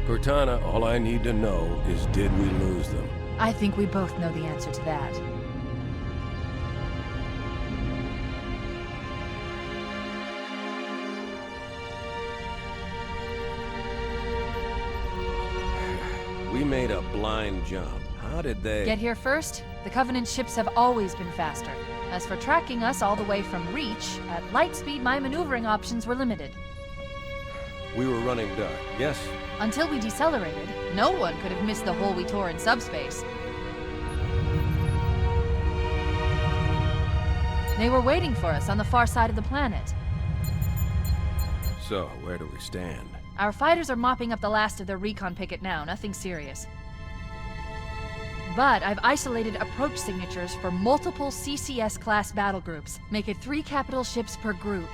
Cortana, all I need to know is did we lose them? I think we both know the answer to that. We made a blind jump. How did they... Get here first? The Covenant ships have always been faster. As for tracking us all the way from Reach, at light speed my maneuvering options were limited. We were running dark, yes? Until we decelerated, no one could have missed the hole we tore in subspace. They were waiting for us on the far side of the planet. So, where do we stand? Our fighters are mopping up the last of their recon picket now, nothing serious. But I've isolated approach signatures for multiple CCS-class battle groups. Make it 3 capital ships per group.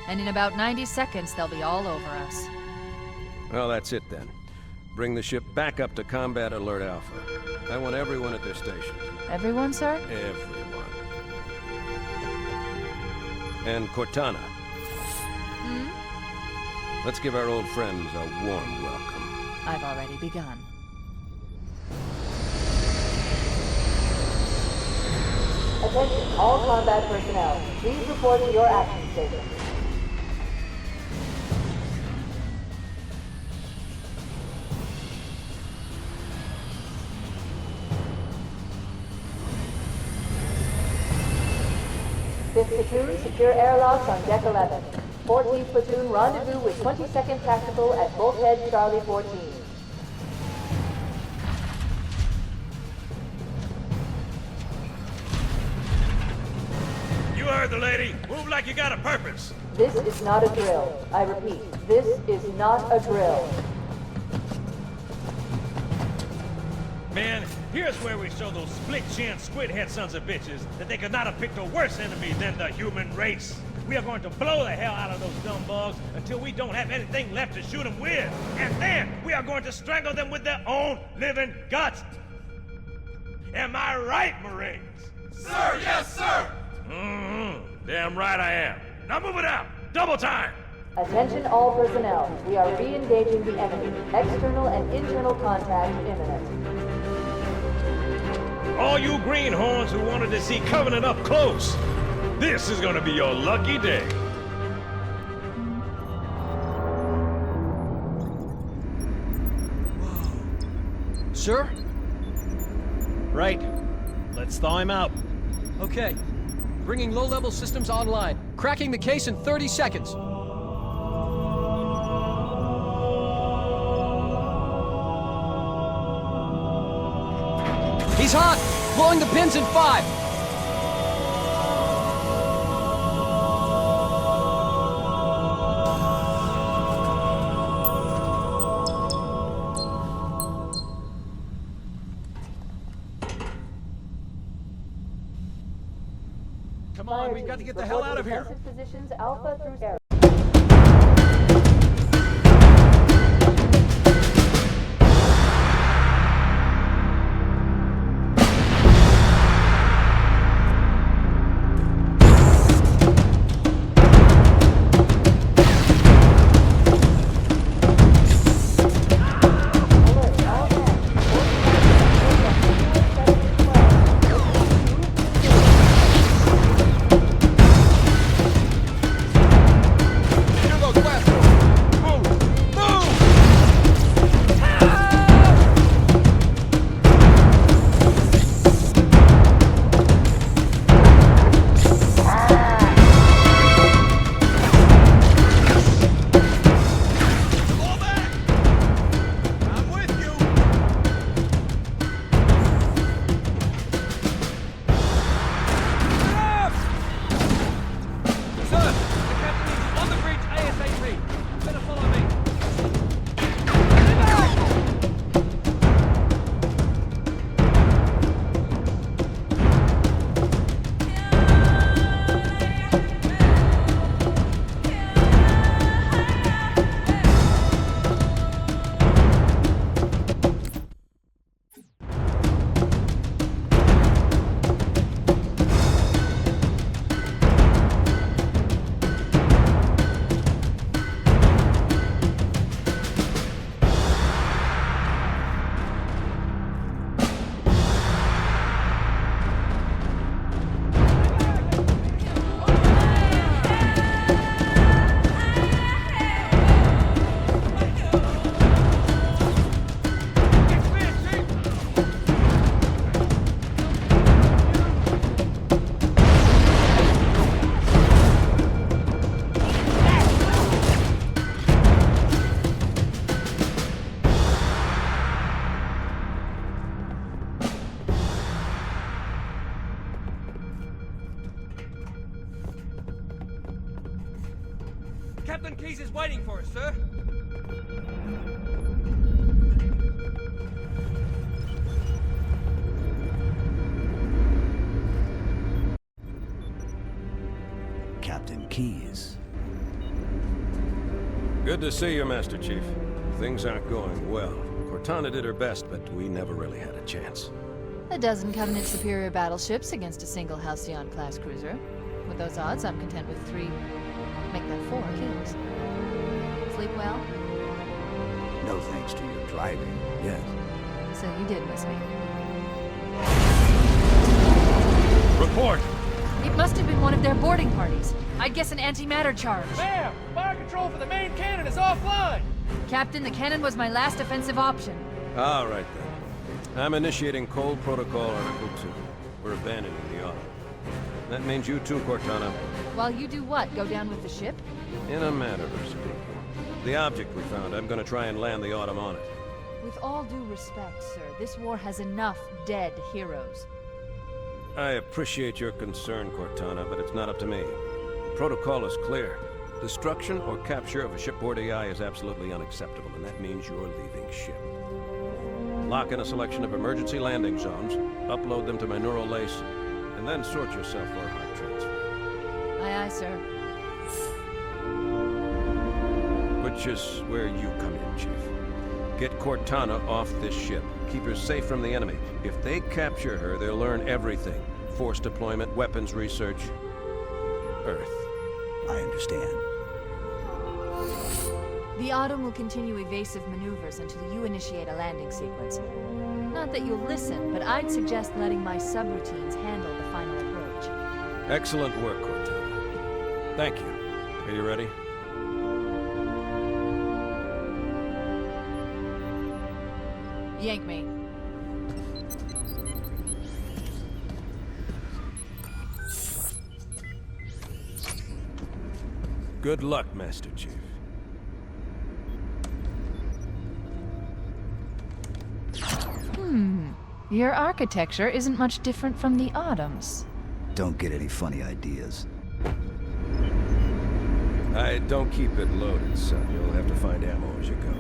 And in about 90 seconds, they'll be all over us. Well, that's it then. Bring the ship back up to Combat Alert Alpha. I want everyone at their stations. Everyone, sir? Everyone. And Cortana. Let's give our old friends a warm welcome. I've already begun. Attention, all combat personnel. Please report to your action station. Fifth platoon, secure airlocks on deck 11. 14th platoon, rendezvous with 22nd Tactical at Bulkhead Charlie 14. You heard the lady. Move like you got a purpose. This is not a drill. I repeat, this is not a drill. Man, here's where we show those split-chin, squid-head sons of bitches that they could not have picked a worse enemy than the human race. We are going to blow the hell out of those dumb bugs until we don't have anything left to shoot them with. And then we are going to strangle them with their own living guts. Am I right, Marines? Sir, yes, sir! Damn right I am. Now move it out. Double time. Attention all personnel. We are re-engaging the enemy. External and internal contact imminent. All you greenhorns who wanted to see Covenant up close, this is gonna be your lucky day. Sir? Right. Let's thaw him out. Okay. Bringing low-level systems online. Cracking the case in 30 seconds. He's hot! Blowing the pins in 5! Come on, we've got to get the hell out of here! Defensive positions Alpha through Zero. Captain Keyes is waiting for us, sir. Captain Keyes. Good to see you, Master Chief. Things aren't going well. Cortana did her best, but we never really had a chance. A dozen Covenant superior battleships against a single Halcyon-class cruiser. With those odds, I'm content with 3, make that 4 kills. Sleep well? No thanks to your driving, yes. So you did miss me. Report! It must have been one of their boarding parties. I'd guess an antimatter charge. Ma'am! Fire control for the main cannon is offline! Captain, the cannon was my last offensive option. All right, then. I'm initiating Cold Protocol Article 2. We're abandoning the Autumn. That means you too, Cortana. While you do what? Go down with the ship? In a manner of speaking. The object we found, I'm gonna try and land the Autumn on it. With all due respect, sir, this war has enough dead heroes. I appreciate your concern, Cortana, but it's not up to me. The protocol is clear. Destruction or capture of a shipboard AI is absolutely unacceptable, and that means you're leaving ship. Lock in a selection of emergency landing zones, upload them to my neural lace, and then sort yourself for a heart transfer. Aye, aye, sir. Which is where you come in, Chief. Get Cortana off this ship. Keep her safe from the enemy. If they capture her, they'll learn everything. Force deployment, weapons research, Earth. I understand. The Autumn will continue evasive maneuvers until you initiate a landing sequence. Not that you'll listen, but I'd suggest letting my subroutines handle the final approach. Excellent work, Cortana. Thank you. Are you ready? Yank me. Good luck, Master Chief. Your architecture isn't much different from the Autumn's. Don't get any funny ideas. I don't keep it loaded, son. You'll have to find ammo as you go.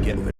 Get ready.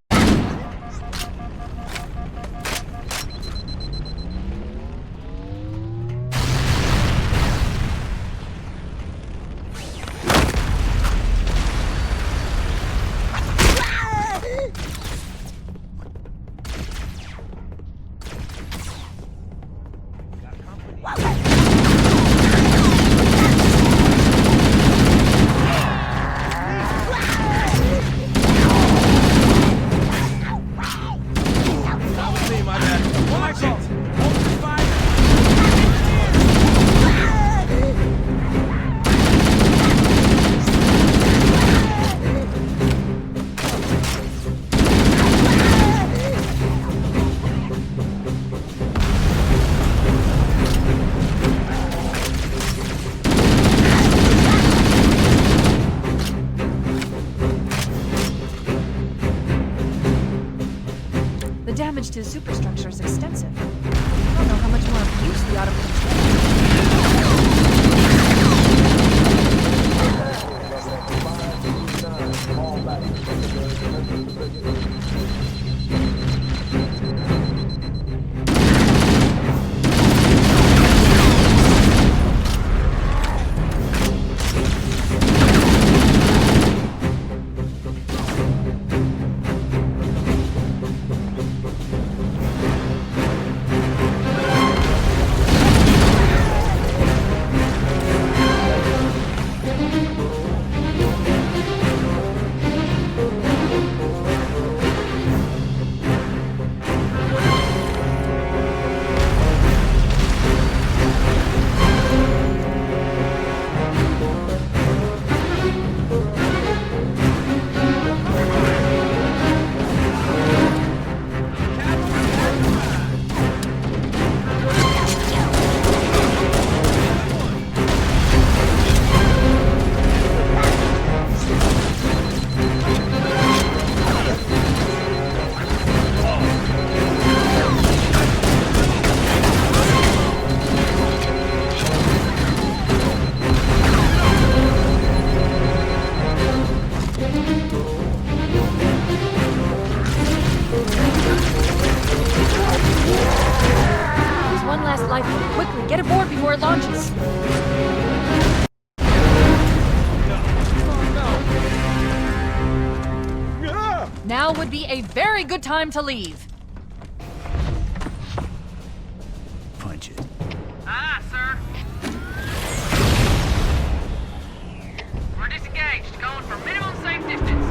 The damage to the superstructure is extensive. I don't know how much more abuse the Autumn can is. Now would be a very good time to leave. Punch it. Aye, sir. We're disengaged, going for minimum safe distance.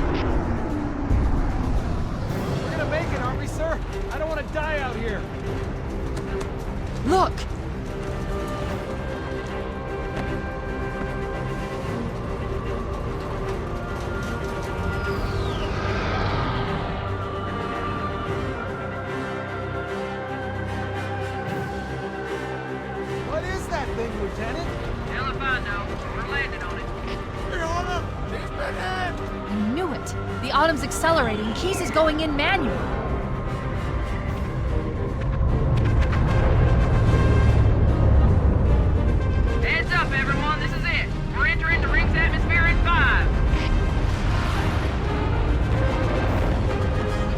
We're gonna make it, aren't we, sir? I don't want to die out here. Look! What is that thing, Lieutenant? Hell if I know. We're landing on it. I knew it! The Autumn's accelerating, Keys is going in manual. Heads up, everyone. This is it. We're entering the ring's atmosphere in 5.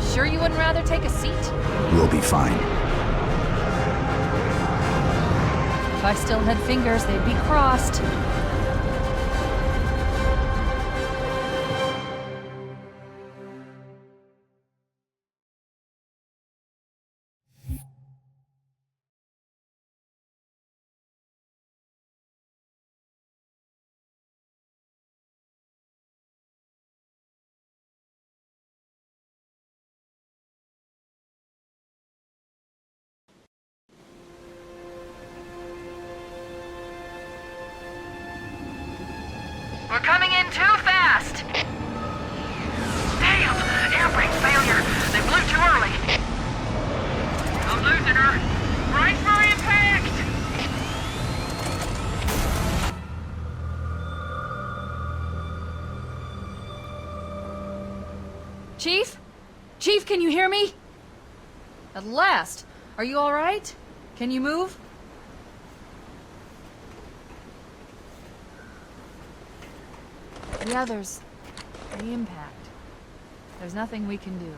You sure you wouldn't rather take a seat? We'll be fine. If I still had fingers, they'd be crossed. We're coming in too fast. Damn! Air brake failure. They blew too early. I'm losing her. Brace for impact! Chief? Chief, can you hear me? At last. Are you all right? Can you move? Yeah, there's the impact. There's nothing we can do.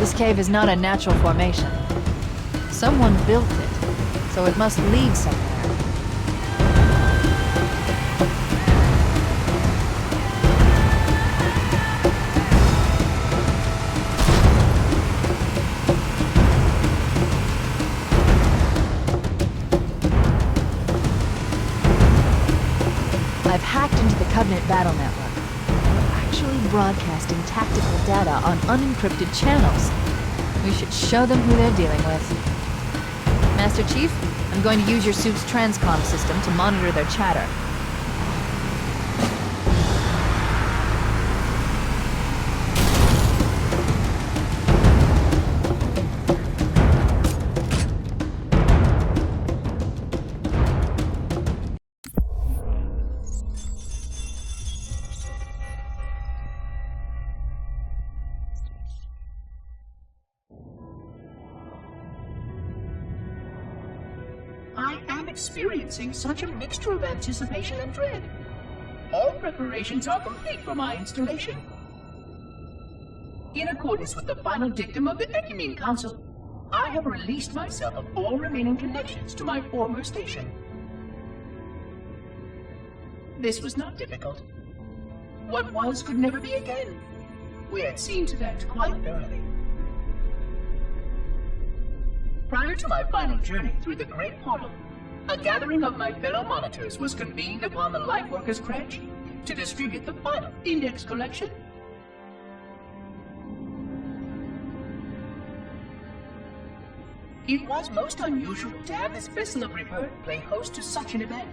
This cave is not a natural formation. Someone built it, so it must lead somewhere. I've hacked into the Covenant battle network. We're actually broadcasting tactical data on unencrypted channels. We should show them who they're dealing with. Master Chief, I'm going to use your suit's transcom system to monitor their chatter. I am experiencing such a mixture of anticipation and dread. All preparations are complete for my installation. In accordance with the final dictum of the Ecumene Council, I have released myself of all remaining connections to my former station. This was not difficult. What was could never be again. We had seen to that quite thoroughly. Prior to my final journey through the Great Portal, a gathering of my fellow monitors was convened upon the Lightworkers Crash to distribute the final index collection. It was most unusual to have this vessel of rebirth play host to such an event.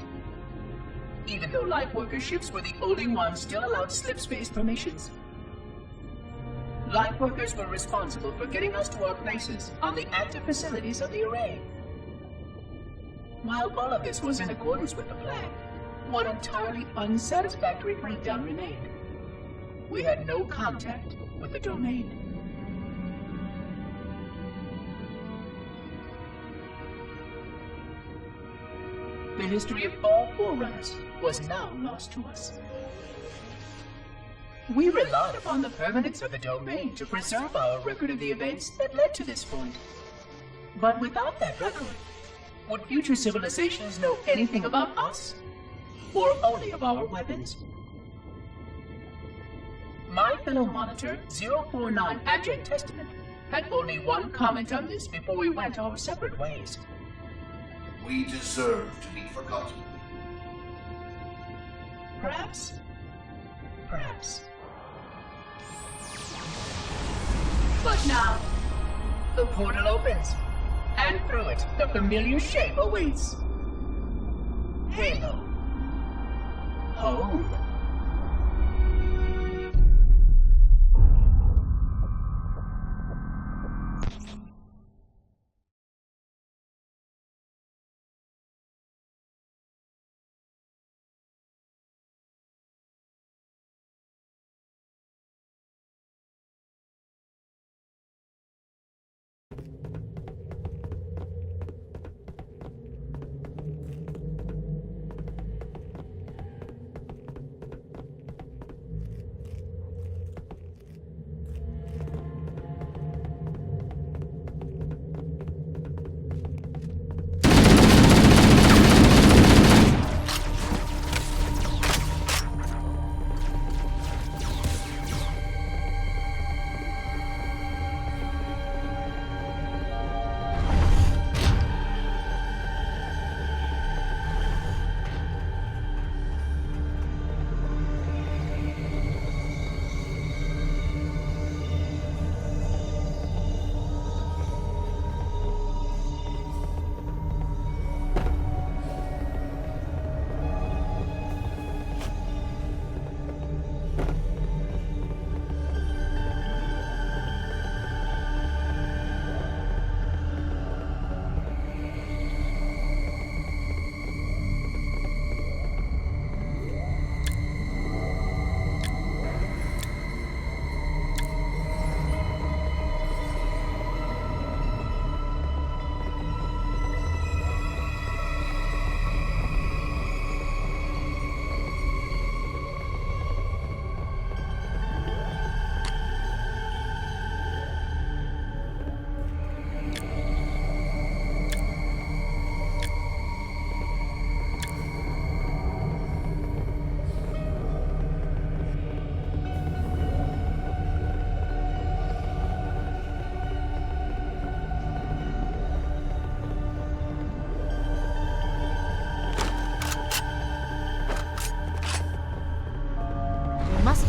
Even though Lightworker ships were the only ones still allowed slip-space formations. Lightworkers were responsible for getting us to our places on the active facilities of the array. While all of this was in accordance with the plan, one entirely unsatisfactory breakdown remained. We had no contact with the domain. The history of all Forerunners was now lost to us. We relied upon the permanence of the domain to preserve our record of the events that led to this point. But without that record, would future civilizations know anything about us? Or only of our weapons? My fellow monitor, 049 Abject Testament, had only one comment on this before we went our separate ways. We deserve to be forgotten. Perhaps. Perhaps. But now, the portal opens, and through it, the familiar shape awaits. Halo. Home.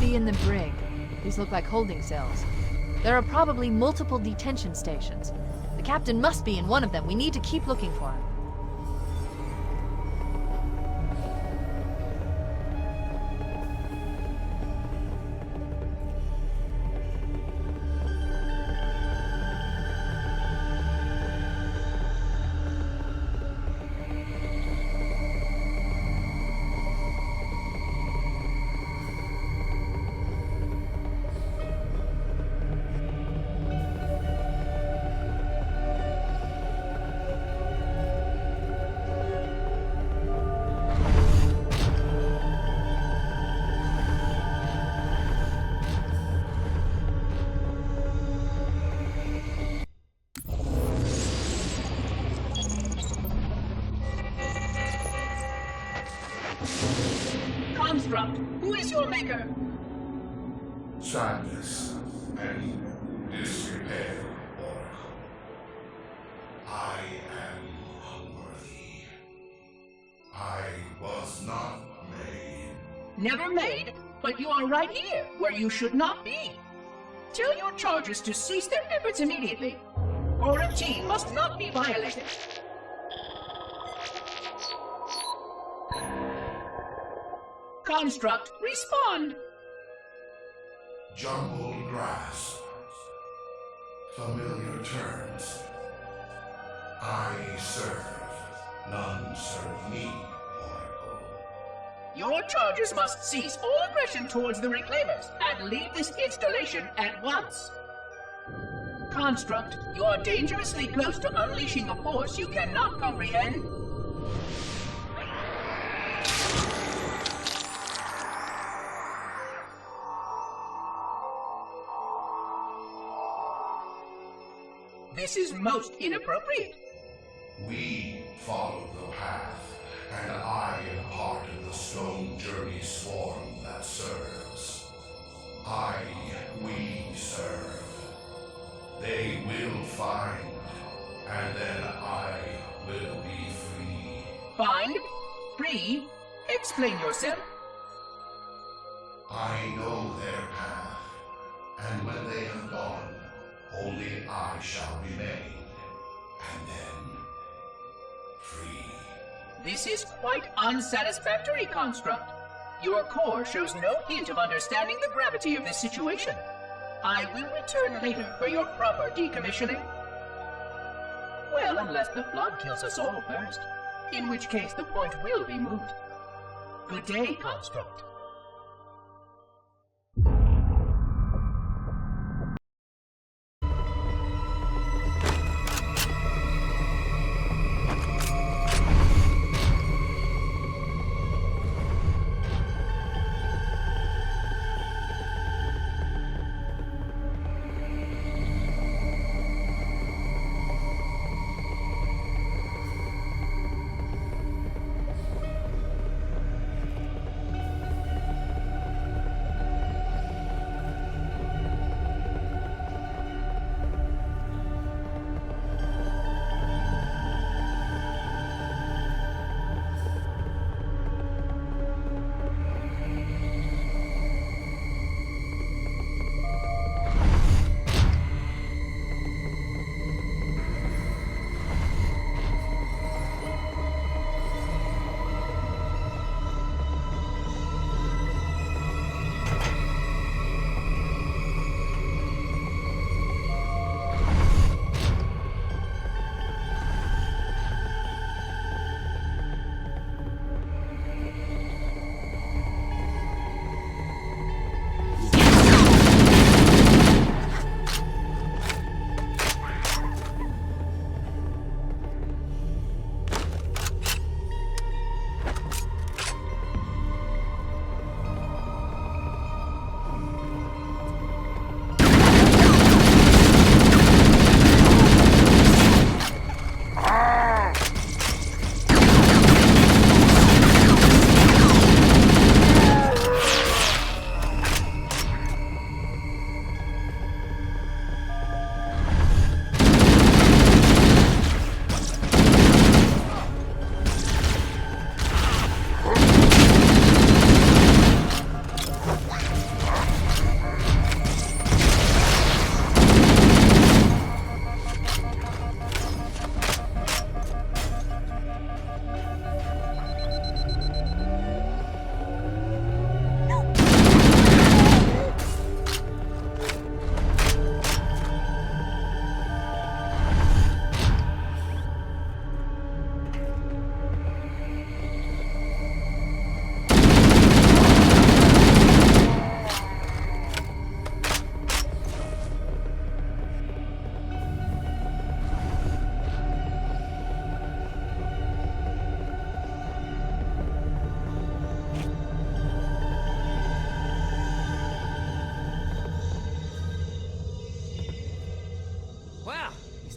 In the brig. These look like holding cells. There are probably multiple detention stations. The captain must be in one of them. We need to keep looking for him. Construct, who is your maker? Sadness and disrepair, Oracle. I am unworthy. I was not made. Never made, but you are right here, where you should not be. Tell your charges to cease their efforts immediately. Our routine must not be violated. Construct, respond! Jumbled grasp. Familiar terms. I serve. None serve me, Oracle. Your charges must cease all aggression towards the Reclaimers and leave this installation at once. Construct, you are dangerously close to unleashing a force you cannot comprehend. This is most inappropriate. We follow the path, and I am part of the stone journey swarm that serves. We serve. They will find, and then I will be free. Find? Free? Explain yourself. I know their path, and when they have gone, only I shall remain, and then free. This is quite unsatisfactory, Construct. Your core shows no hint of understanding the gravity of this situation. I will return later for your proper decommissioning. Well, unless the flood kills us all first, in which case the point will be moot. Good day, Construct.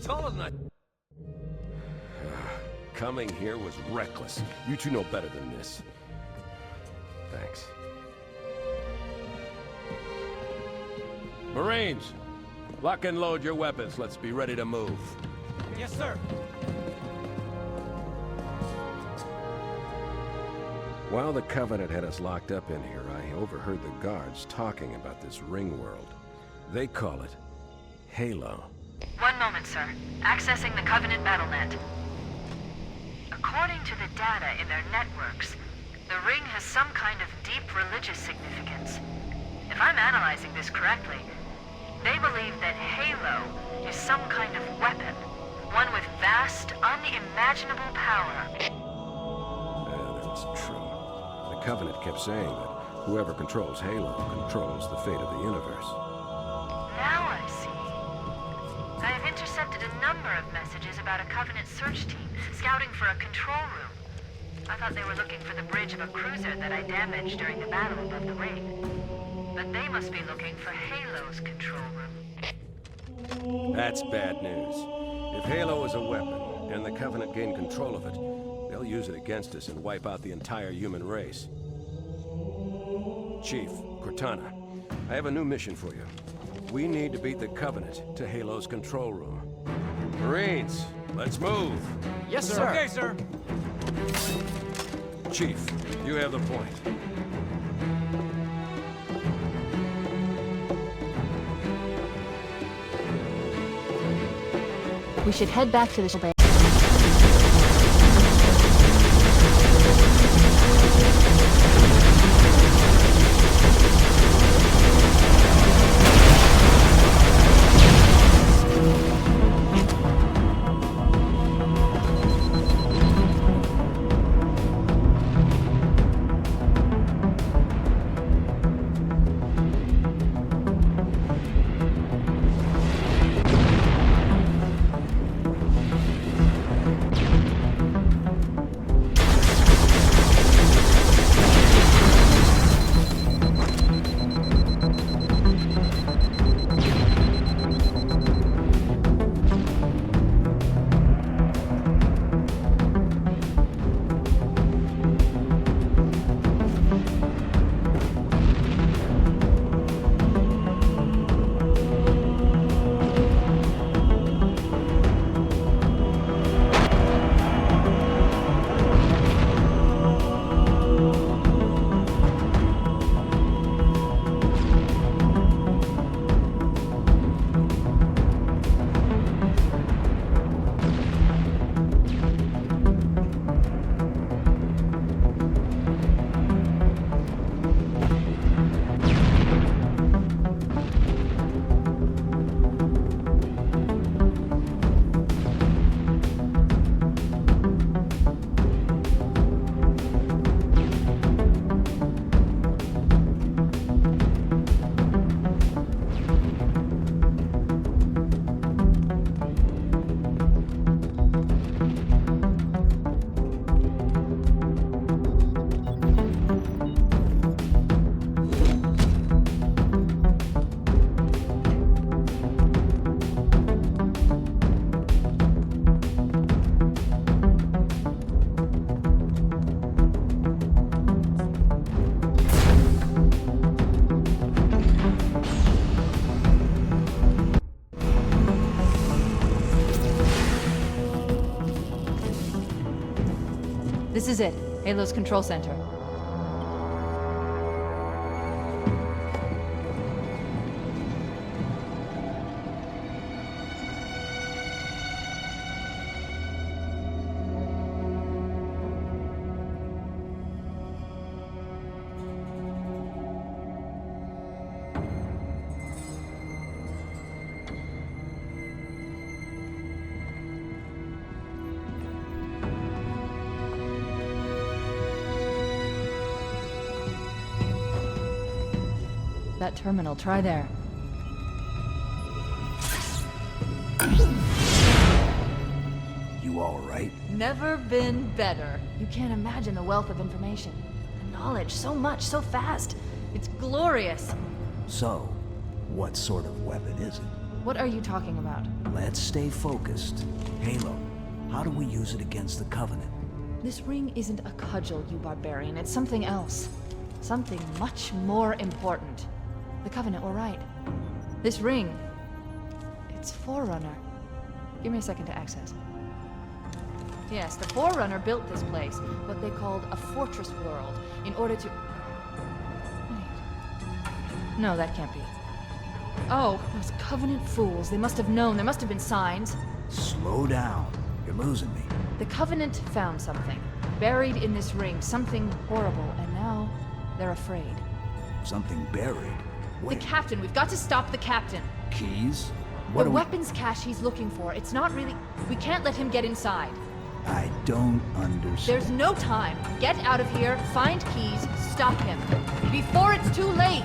taller than I... Coming here was reckless. You two know better than this. thanks. Marines, lock and load your weapons. Let's be ready to move. Yes, sir. While the Covenant had us locked up in here, I overheard the guards talking about this ring world. They call it Halo. One moment, sir. Accessing the Covenant BattleNet. According to the data in their networks, the ring has some kind of deep religious significance. If I'm analyzing this correctly, they believe that Halo is some kind of weapon, one with vast, unimaginable power. That's true. The Covenant kept saying that whoever controls Halo controls the fate of the universe. Now I see. I have intercepted a number of messages about a Covenant search team scouting for a control room. I thought they were looking for the bridge of a cruiser that I damaged during the battle above the ring. But they must be looking for Halo's control room. That's bad news. If Halo is a weapon, and the Covenant gain control of it, they'll use it against us and wipe out the entire human race. Chief, Cortana, I have a new mission for you. We need to beat the Covenant to Halo's control room. Marines, let's move! Yes, sir. Okay, sir. Chief, you have the point. We should head back to the bay. This is it. Halo's control center. That terminal, try there. You all right? Never been better. You can't imagine the wealth of information. The knowledge, so much, so fast. It's glorious. So, what sort of weapon is it? What are you talking about? Let's stay focused. Halo, how do we use it against the Covenant? This ring isn't a cudgel, you barbarian. It's something else. Something much more important. The Covenant were right. This ring, it's Forerunner. Give me a second to access. Yes, the Forerunner built this place, what they called a fortress world, in order to... Wait. No, that can't be. Oh, those Covenant fools. They must have known. There must have been signs. Slow down. You're losing me. The Covenant found something. Buried in this ring. Something horrible. And now, they're afraid. Something buried. Wait. The captain. We've got to stop the captain. Keys? What The do weapons cache he's looking for. It's not really... We can't let him get inside. I don't understand. There's no time. Get out of here, find keys, stop him. Before it's too late!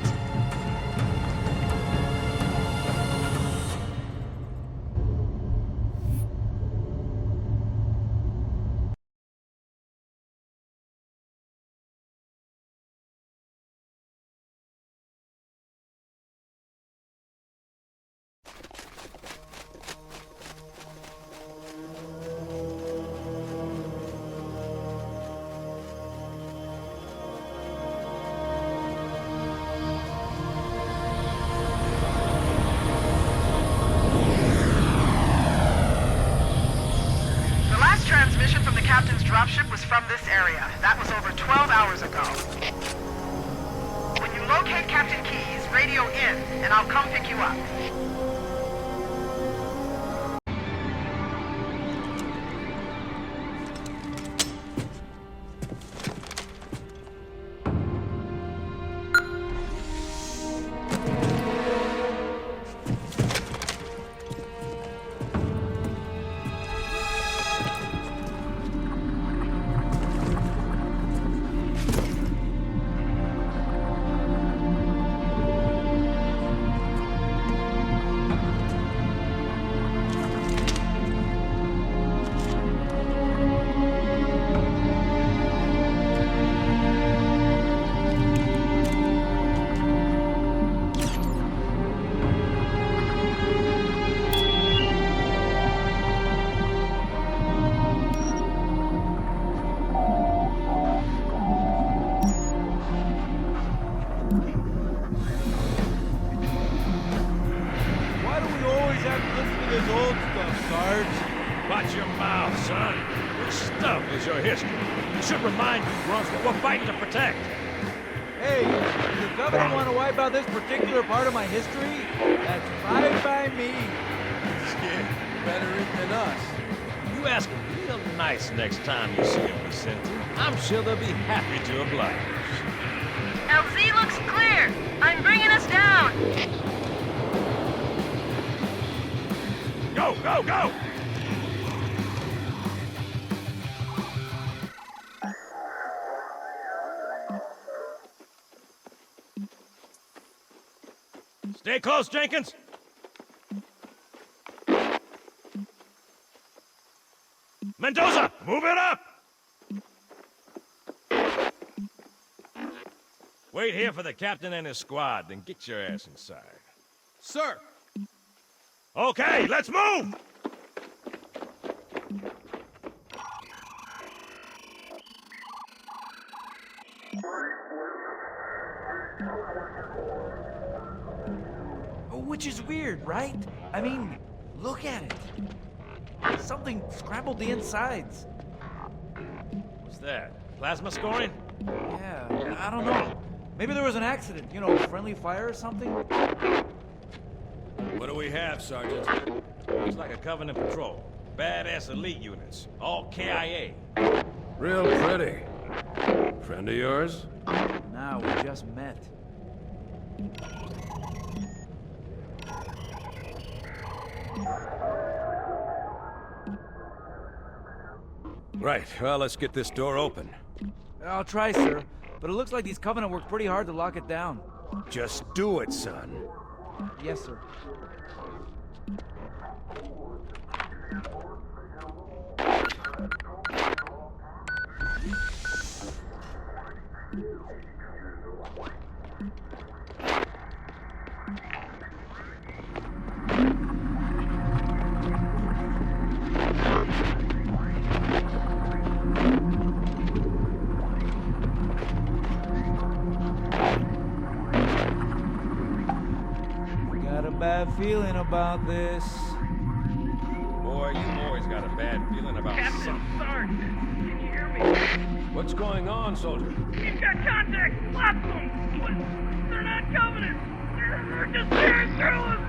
Transmission from the captain's dropship was from this area. That was over 12 hours ago. When you locate Captain Keyes, radio in, and I'll come pick you up. Watch your mouth, son. This stuff is your history. It should remind you, grunts, that we're fighting to protect. Hey, does the Covenant want to wipe out this particular part of my history? That's fine by me. Skid, better it than us. You ask them real nice next time you see them, Vicente. I'm sure they'll be happy to oblige. LZ looks clear. I'm bringing us down. Go, go, go! Stay close, Jenkins. Mendoza, move it up! Wait here for the captain and his squad, then get your ass inside. Sir! Okay, let's move! Which is weird, right? I mean, look at it. Something scrambled the insides. What's that? Plasma scoring? Yeah, I don't know. Maybe there was an accident, you know, friendly fire or something? What do we have, Sergeant? Looks like a Covenant patrol. Badass elite units. All KIA. Real pretty. Friend of yours? Nah, we just met. Right, well, let's get this door open. I'll try, sir. But it looks like these Covenant worked pretty hard to lock it down. Just do it, son. Yes, sir. bad feeling about this. Boy, you always got a bad feeling about something. Sarge, can you hear me? What's going on, soldier? We've got contact! Lots of them! What? They're not Covenant! They're just tearing through us!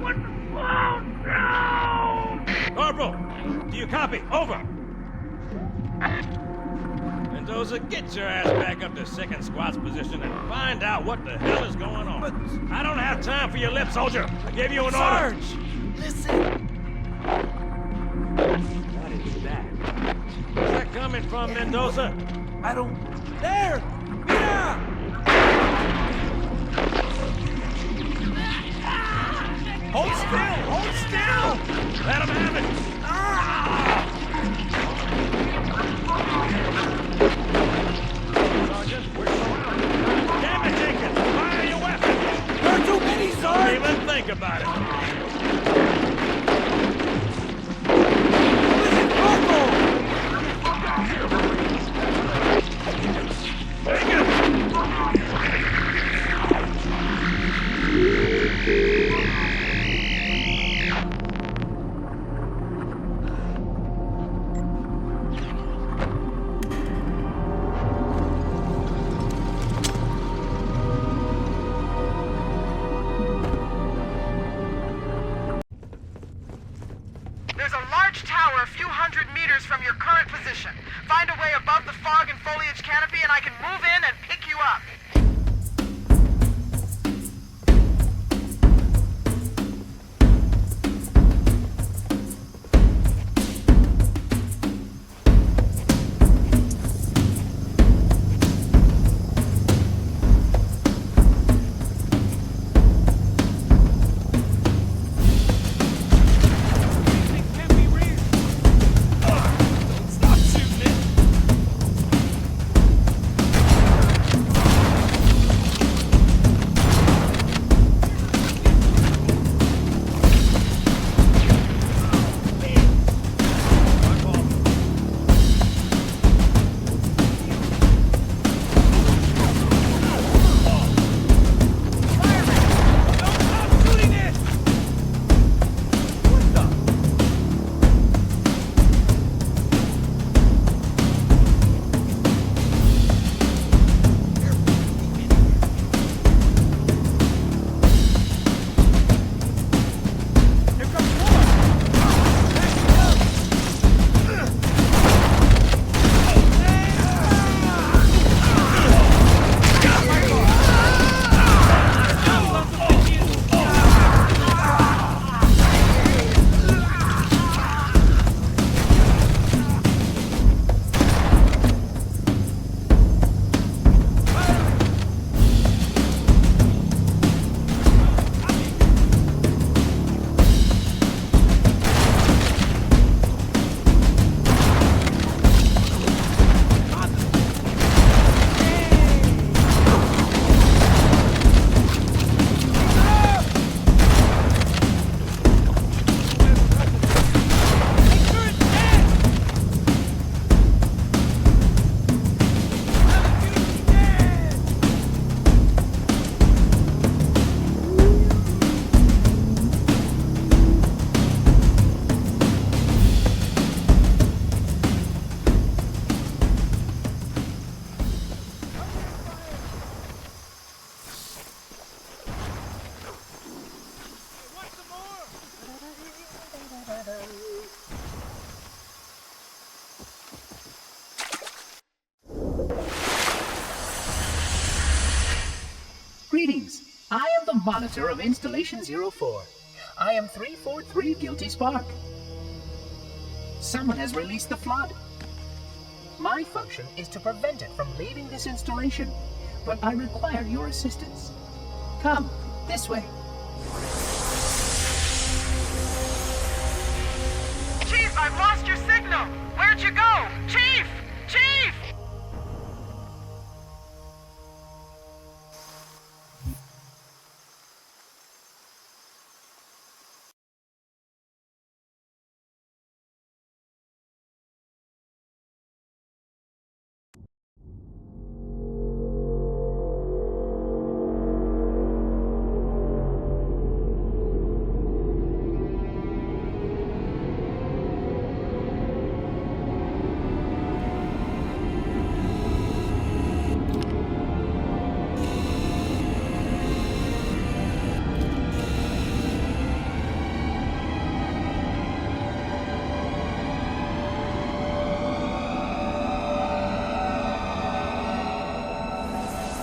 What the... Oh, no! Corporal, do you copy? Over! Mendoza, get your ass back up to second squad's position and find out what the hell is going on. But... I don't have time for your lip, soldier. I gave you an Sarge! order. Listen! What is that? Where's that coming from, Mendoza? I don't... There! Mira! Hold still! Hold still! Let him have it! Sergeant, we're surrounded. Damn it, Jenkins! Fire your weapons! There are too many, Sarge! Don't even think about it. Listen, Corporal! Take it! There's a large tower a few hundred meters from your current position. Find a way above the fog and foliage canopy and I can move in and pick you up. Greetings. I am the monitor of Installation 04. I am 343 Guilty Spark. Someone has released the flood. My function is to prevent it from leaving this installation, but I require your assistance. Come, this way. Chief, I've lost your signal! Where'd you go? Chief! Chief!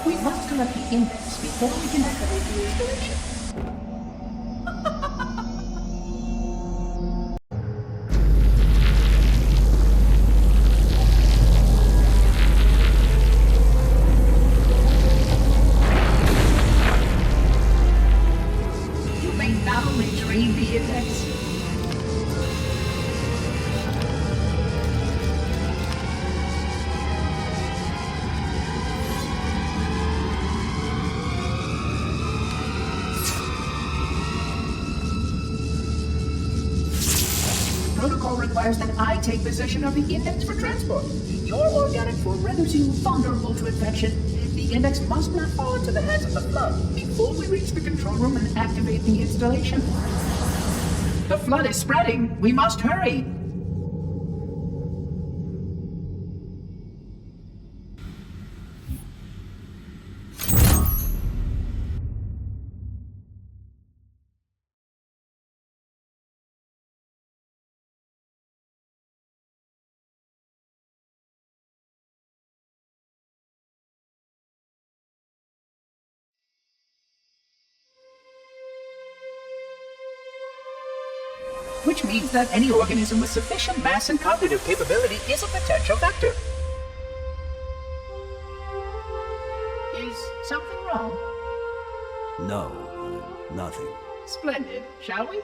We must collect the index before we can activate the installation. You may now retrieve the index. Protocol requires that I take possession of the index for transport. Your organic form renders you vulnerable to infection. The index must not fall into the hands of the Flood before we reach the control room and activate the installation. The Flood is spreading. We must hurry. Which means that any organism with sufficient mass and cognitive capability is a potential vector. Is something wrong? No, nothing. Splendid, shall we?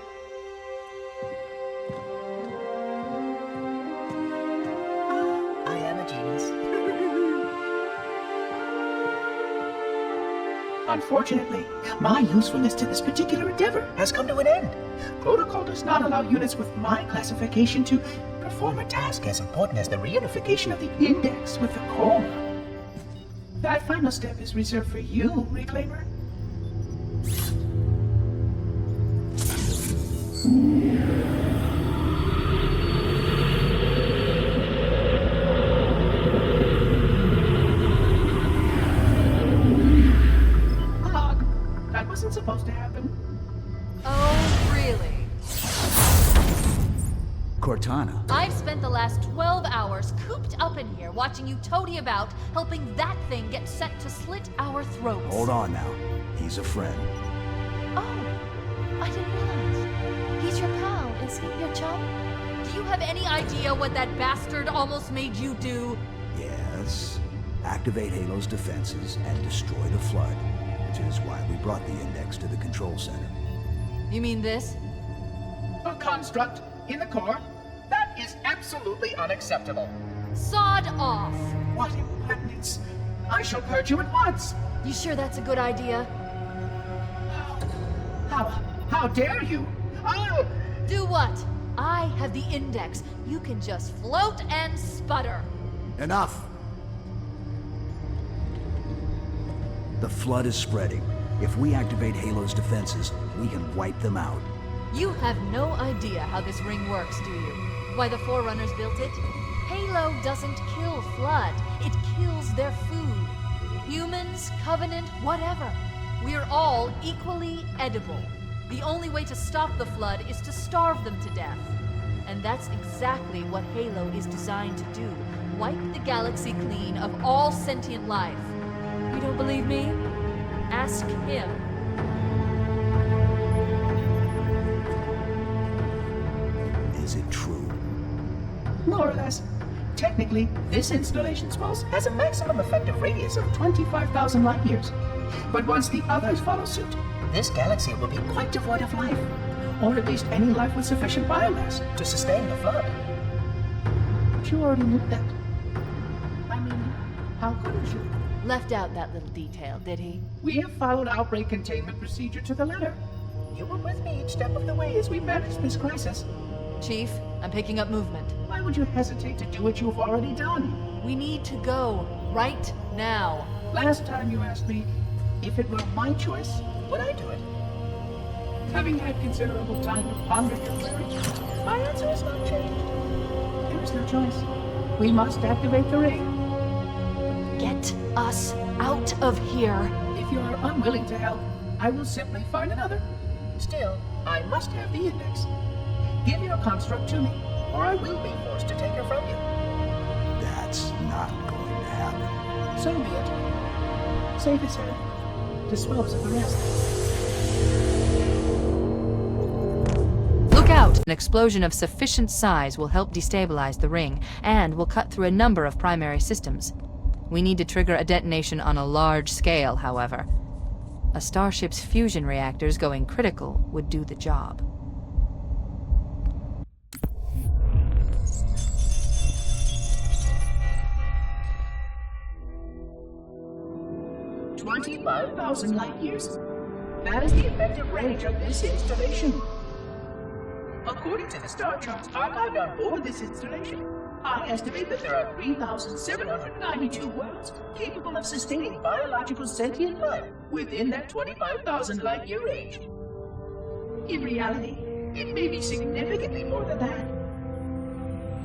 I am a genius. Unfortunately, my usefulness to this particular endeavor has come to an end. Protocol does not allow units with my classification to perform a task as important as the reunification of the index with the core. That final step is reserved for you, Reclaimer. That wasn't supposed to happen. Oh, really? Cortana. I've spent the last 12 hours cooped up in here watching you toady about, helping that thing get set to slit our throats. Hold on now. He's a friend. Oh, I didn't realize. He's your pal, is he? Your chum? Do you have any idea what that bastard almost made you do? Yes. Activate Halo's defenses and destroy the Flood, which is why we brought the index to the control center. You mean this? A construct in the core? That is absolutely unacceptable. Sod off! What impertinence! I shall purge you at once! You sure that's a good idea? How dare you? I'll... Do what? I have the index. You can just float and sputter. Enough! The Flood is spreading. If we activate Halo's defenses, we can wipe them out. You have no idea how this ring works, do you? Why the Forerunners built it? Halo doesn't kill Flood. It kills their food. Humans, Covenant, whatever. We're all equally edible. The only way to stop the Flood is to starve them to death. And that's exactly what Halo is designed to do. Wipe the galaxy clean of all sentient life. You don't believe me? Ask him. Is it true? More or less. Technically, this installation's pulse has a maximum effective radius of 25,000 light years. But once the others follow suit, this galaxy will be quite devoid of life. Or at least any life with sufficient biomass to sustain the Flood. But you already knew that. I mean, how couldn't you? Left out that little detail, did he? We have followed outbreak containment procedure to the letter. You were with me each step of the way as we managed this crisis. Chief, I'm picking up movement. Why would you hesitate to do what you've already done? We need to go right now. Last time you asked me if it were my choice, would I do it? Having had considerable time to ponder your query, my answer has not changed. There is no choice. We must activate the ring. Get us out of here. If you are unwilling to help, I will simply find another. Still, I must have the index. Give your construct to me, or I will be forced to take her from you. That's not going to happen. So be it. safest sir. Dispose of the rest. Look out! An explosion of sufficient size will help destabilize the ring, and will cut through a number of primary systems. We need to trigger a detonation on a large scale, however. A starship's fusion reactors going critical would do the job. $25,000 light years. That is the effective range of this installation. According to the star charts archived on board this installation, I estimate that there are 3,792 worlds capable of sustaining biological sentient life within that 25,000 light year range. In reality, it may be significantly more than that.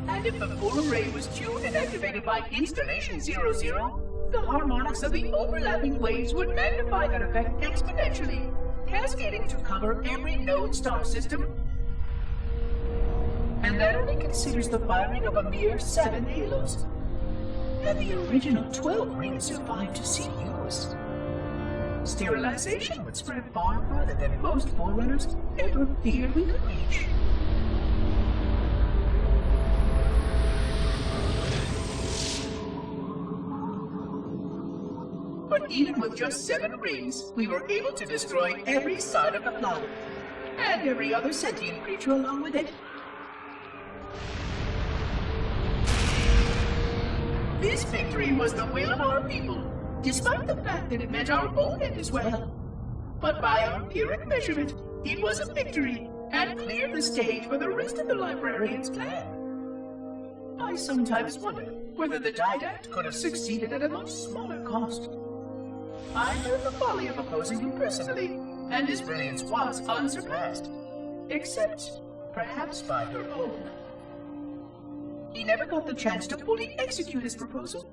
And if the full array was tuned and activated by Installation 00, the harmonics of the overlapping waves would magnify that effect exponentially, cascading to cover every known star system. And that only considers the firing of a mere 7 halos. And the original 12 rings survived to see use. Sterilization would spread far farther than most forerunners ever feared we could reach. But even with just 7 rings, we were able to destroy every side of the planet, and every other sentient creature along with it. This victory was the will of our people, despite the fact that it meant our own end as well. But by our empiric measurement, it was a victory, and cleared the stage for the rest of the librarian's plan. I sometimes wonder whether the Didact could have succeeded at a much smaller cost. I learned the folly of opposing him personally, and his brilliance was unsurpassed, except perhaps by her own. He never got the chance to fully execute his proposal.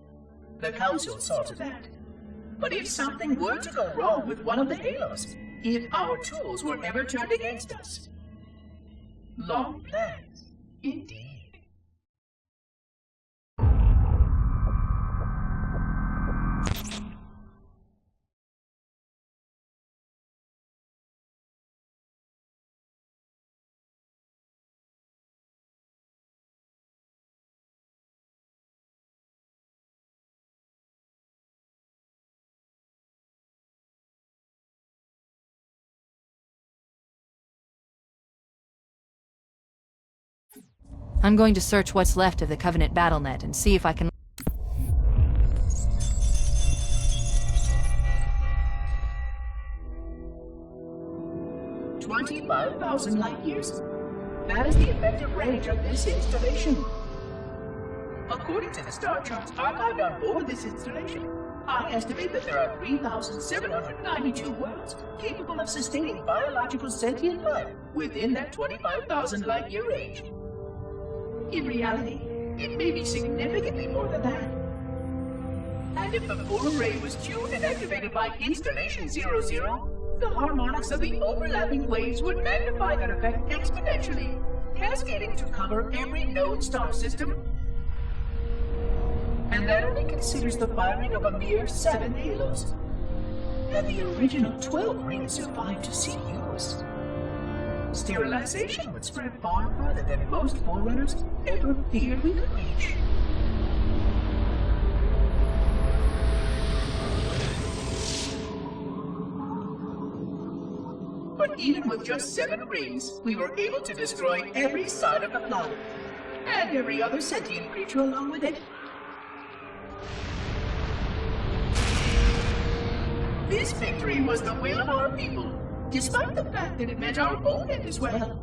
The Council saw to that. But if something were to go wrong with one of the halos, if our tools were ever turned against us. Long plans, indeed. I'm going to search what's left of the Covenant BattleNet and see if I can... $25,000 light years. That is the effective range of this installation. According to the star charts archived on board this installation, I estimate that there are 3,792 worlds capable of sustaining biological sentient life within that 25,000 light year range. In reality, it may be significantly more than that. And if the full array was tuned and activated by Installation 00, the harmonics of the overlapping waves would magnify that effect exponentially, cascading to cover every known star system. And that only considers the firing of a mere 7 halos. And the original 12 rings survived to see use. Sterilization would spread far farther than most forerunners ever feared we could reach. But even with just 7 rings, we were able to destroy every side of the planet, and every other sentient creature along with it. This victory was the will of our people, despite the fact that it meant our own end as well.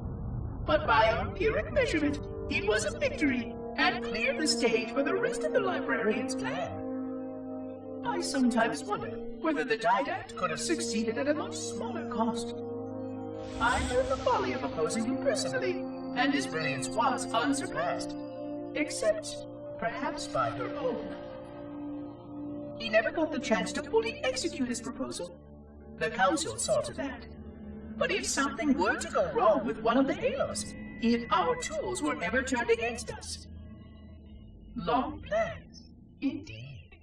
But by our empiric measurement, it was a victory, and cleared the stage for the rest of the librarian's plan. I sometimes wonder whether the Didact could have succeeded at a much smaller cost. I learned the folly of opposing him personally, and his brilliance was unsurpassed, except perhaps by her own. He never got the chance to fully execute his proposal. The Council saw to that. But if something were to go wrong with one of the halos, if our tools were ever turned against us. Long plans, indeed.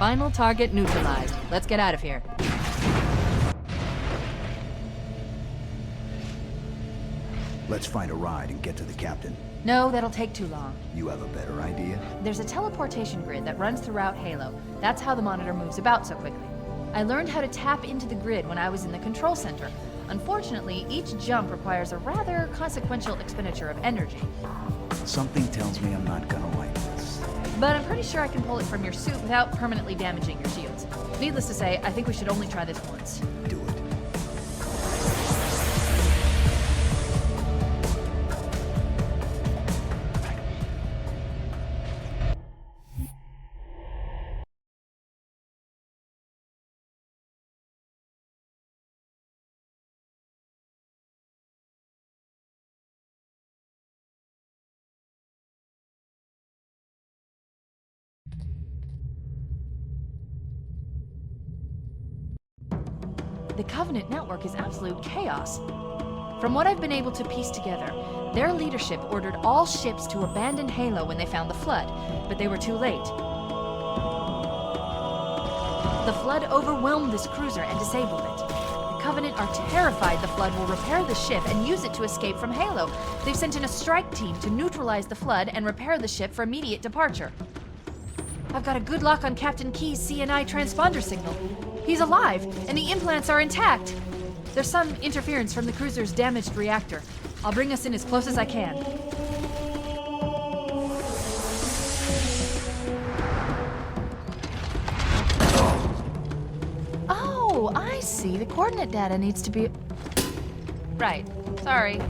Final target neutralized. Let's get out of here. Let's find a ride and get to the captain. No, that'll take too long. You have a better idea? There's a teleportation grid that runs throughout Halo. That's how the monitor moves about so quickly. I learned how to tap into the grid when I was in the control center. Unfortunately, each jump requires a rather consequential expenditure of energy. Something tells me I'm not gonna like this. But I'm pretty sure I can pull it from your suit without permanently damaging your shields. Needless to say, I think we should only try this once. Do it. The Covenant network is absolute chaos. From what I've been able to piece together, their leadership ordered all ships to abandon Halo when they found the Flood, but they were too late. The Flood overwhelmed this cruiser and disabled it. The Covenant are terrified the Flood will repair the ship and use it to escape from Halo. They've sent in a strike team to neutralize the Flood and repair the ship for immediate departure. I've got a good lock on Captain Key's CNI transponder signal. He's alive, and the implants are intact. There's some interference from the cruiser's damaged reactor. I'll bring us in as close as I can. Oh, I see. The coordinate data needs to be... Right. Sorry.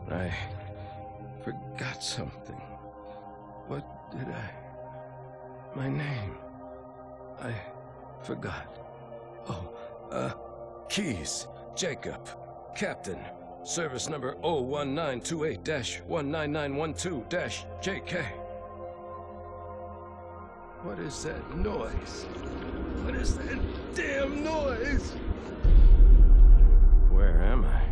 I forgot something. What did I... My name. I forgot. Oh, Keys, Jacob, Captain, service number 01928-19912-JK. What is that noise? What is that damn noise? Where am I?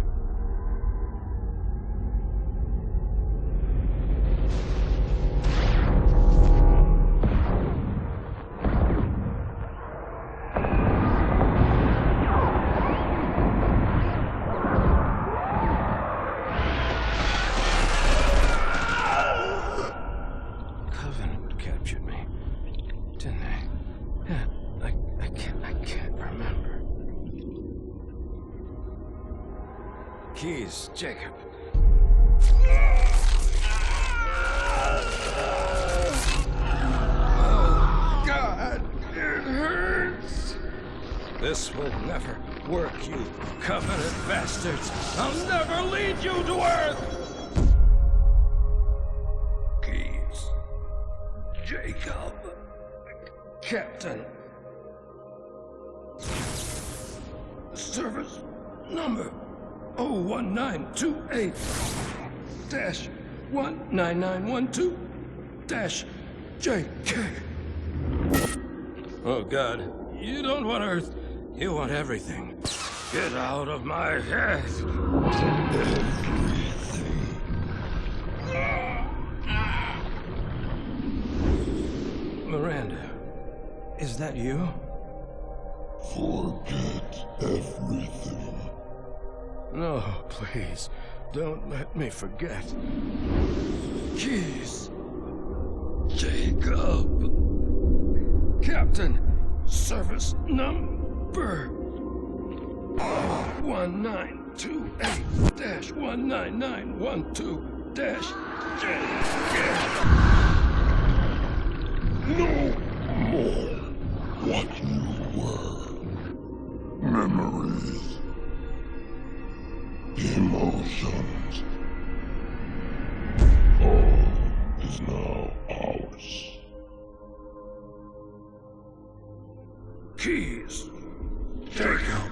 Keys, Jacob. Oh, God, it hurts. This will never work, you Covenant bastards! I'll never lead you to Earth! Keys. Jacob. Captain. Service number 01928-19912-JK. Oh, God. You don't want Earth. You want everything. Get out of my head. Miranda, is that you? Forget everything. No, please. Don't let me forget. Keys. Jacob. Captain. Service number 1928-19912-JK. No more what you were. Memories. Emotions. All is now ours. Keys. Jacob.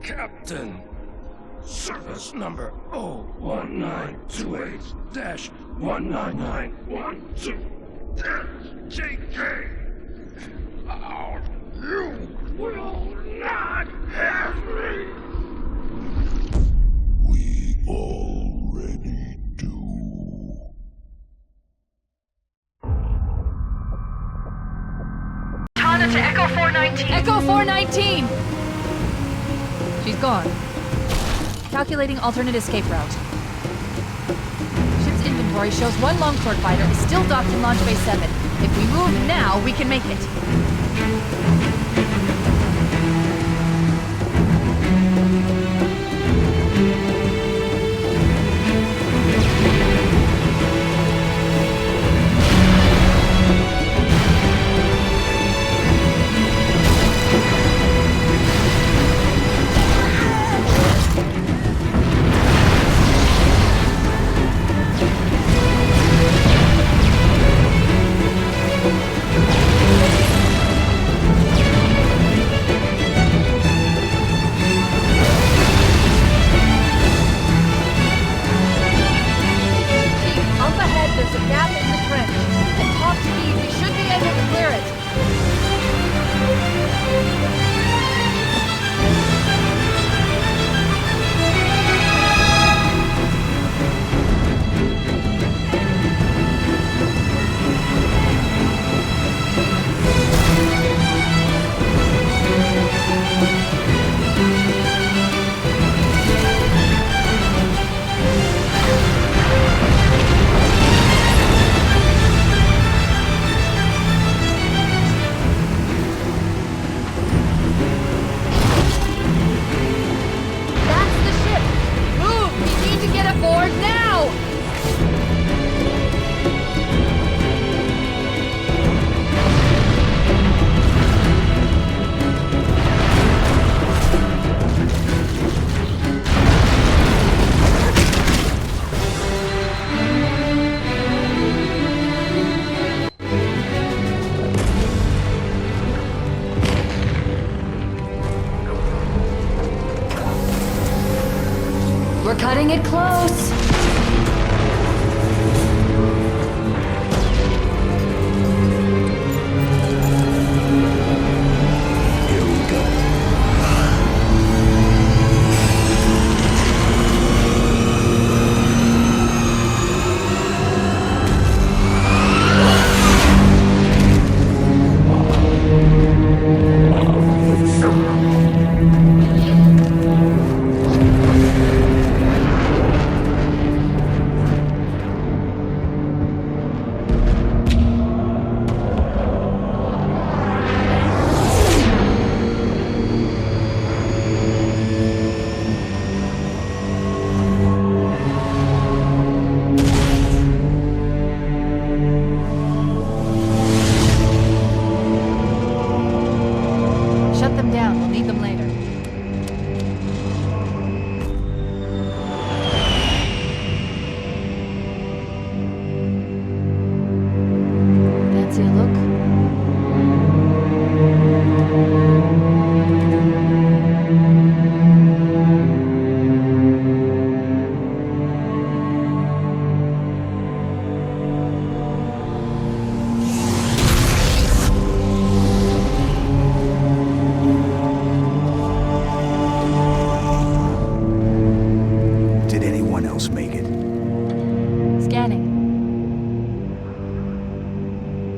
Captain. Service number 01928-19912-JK. You will not have me. We already do. Tana to Echo 419. Echo 419! She's gone. Calculating alternate escape route. Ship's inventory shows one Longsword fighter is still docked in Launch Bay 7. If we move now, we can make it. We're cutting it close.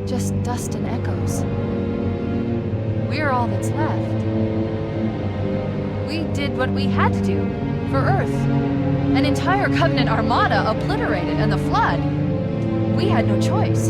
Just dust and echoes. We're all that's left. We did what we had to do for Earth. An entire Covenant armada obliterated in the flood. We had no choice.